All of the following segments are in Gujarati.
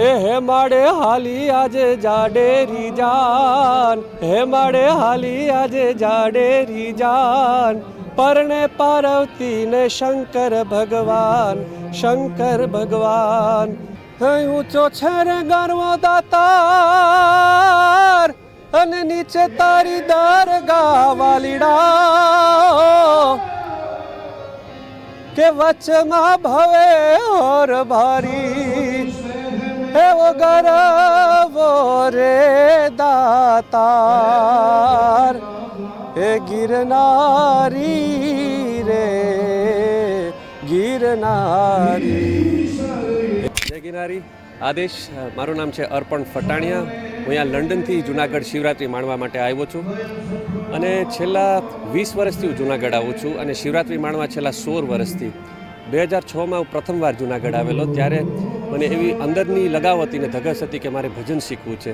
હે માડે હાલી આજે જાડેરી જાન, હે માડે હાલી આજે જાડેરી જાન, પરણે પાર્વતી ને શંકર ભગવાન, શંકર ભગવાન. ઊંચો છે રે ગરવો દાતાર અને નીચે તારી દરગાહ વાલીડા, કે વચમાં ભવે ઓર ભારી એવો ગરવો રે દાતાર, હે ગિરનારી રે ગિરનારી. જય ગિરનારી. આદેશ. મારું નામ છે અર્પણ ફટાણિયા. હું અહીંયા લંડનથી જુનાગઢ શિવરાત્રી માણવા માટે આવ્યો છું અને છેલ્લા 20 વર્ષથી હું જુનાગઢ આવું છું અને શિવરાત્રી માણવા છેલ્લા 16 વર્ષથી. 2006માં હું પ્રથમવાર જુનાગઢ આવેલો, ત્યારે મને એવી અંદરની લગાવ હતી ને ધગશ હતી કે મારે ભજન શીખવું છે.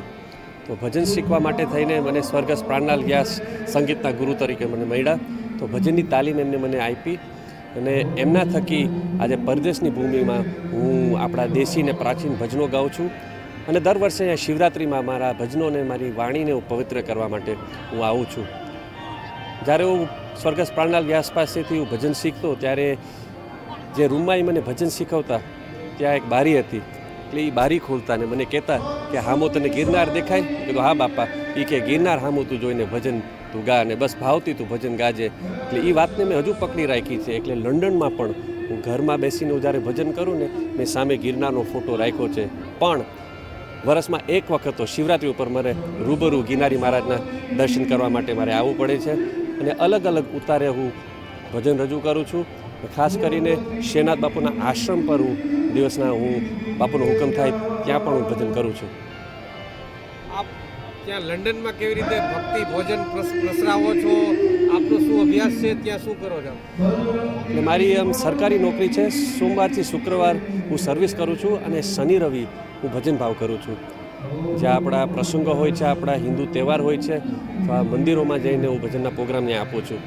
તો ભજન શીખવા માટે થઈને મને સ્વર્ગસ્થ પ્રાણલાલ વ્યાસ સંગીતના ગુરુ તરીકે મને મળ્યા. તો ભજનની તાલીમ એમને મને આપી અને એમના થકી આજે પરદેશની ભૂમિમાં હું આપણા દેશી ને પ્રાચીન ભજનો ગાઉં છું અને દર વર્ષે અહીંયા શિવરાત્રિમાં મારા ભજનોને મારી વાણીને હું પવિત્ર કરવા માટે હું આવું છું. જ્યારે હું સ્વર્ગસ્થ પ્રાણલાલ વ્યાસ પાસેથી હું ભજન શીખતો ત્યારે જે રૂમમાં એ મને ભજન શીખવતા ત્યાં એક બારી હતી, એટલે એ બારી ખોલતા ને મને કહેતા કે હામો તને ગિરનાર દેખાય? કીધું હા બાપા. એ કે ગિરનાર હામું તું જોઈને ભજન તું ગા ને બસ ભાવતી તું ભજન ગાજે. એટલે એ વાતને મેં હજુ પકડી રાખી છે. એટલે લંડનમાં પણ હું ઘરમાં બેસીને હું જ્યારે ભજન કરું ને મેં સામે ગિરનારનો ફોટો રાખ્યો છે. પણ વર્ષમાં એક વખત તો શિવરાત્રી ઉપર મારે રૂબરૂ ગિરનારી મહારાજના દર્શન કરવા માટે મારે આવવું પડે છે અને અલગ અલગ ઉતારે હું ભજન રજૂ કરું છું. ખાસ કરીને શેનાથ બાપુના આશ્રમ પર હું દિવસના હું બાપુનો હુકમ થાય ત્યાં પણ હું ભજન કરું છું. આપ ત્યાં લંડનમાં કેવી રીતે ભક્તિ ભોજન પ્રસરાવો છો? આપનો શું અભ્યાસ છે? ત્યાં શું કરો છો? એટલે મારી સરકારી નોકરી છે. સોમવારથી શુક્રવાર હું સર્વિસ કરું છું અને શનિ રવિ હું ભજન ભાવ કરું છું. જ્યાં આપણા પ્રસંગો હોય છે, આપણા હિન્દુ તહેવાર હોય છે, તો આ મંદિરોમાં જઈને હું ભજનના પ્રોગ્રામ ત્યાં આપું છું.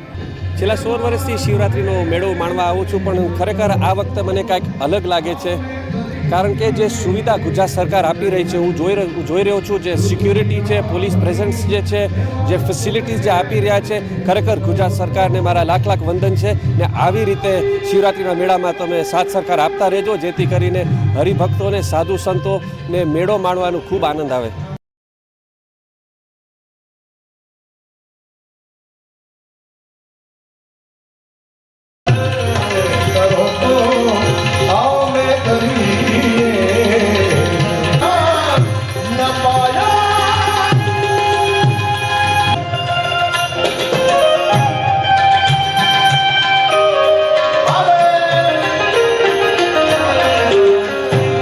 છેલ્લા 16 વર્ષથી શિવરાત્રિનો મેળો માણવા આવું છું, પણ ખરેખર આ વખતે મને કાંઈક અલગ લાગે છે. કારણ કે જે સુવિધા ગુજરાત સરકાર આપી રહી છે, હું જોઈ રહ્યો છું, જે સિક્યુરિટી છે, પોલીસ પ્રેઝન્સ જે છે, જે ફેસિલિટીઝ જે આપી રહ્યા છે, ખરેખર ગુજરાત સરકારને મારા લાખ લાખ વંદન છે. ને આવી રીતે શિવરાત્રિના મેળામાં તમે સાથ સરકાર આપતા રહેજો, જેથી કરીને હરિભક્તોને, સાધુ સંતોને મેળો માણવાનો ખૂબ આનંદ આવે.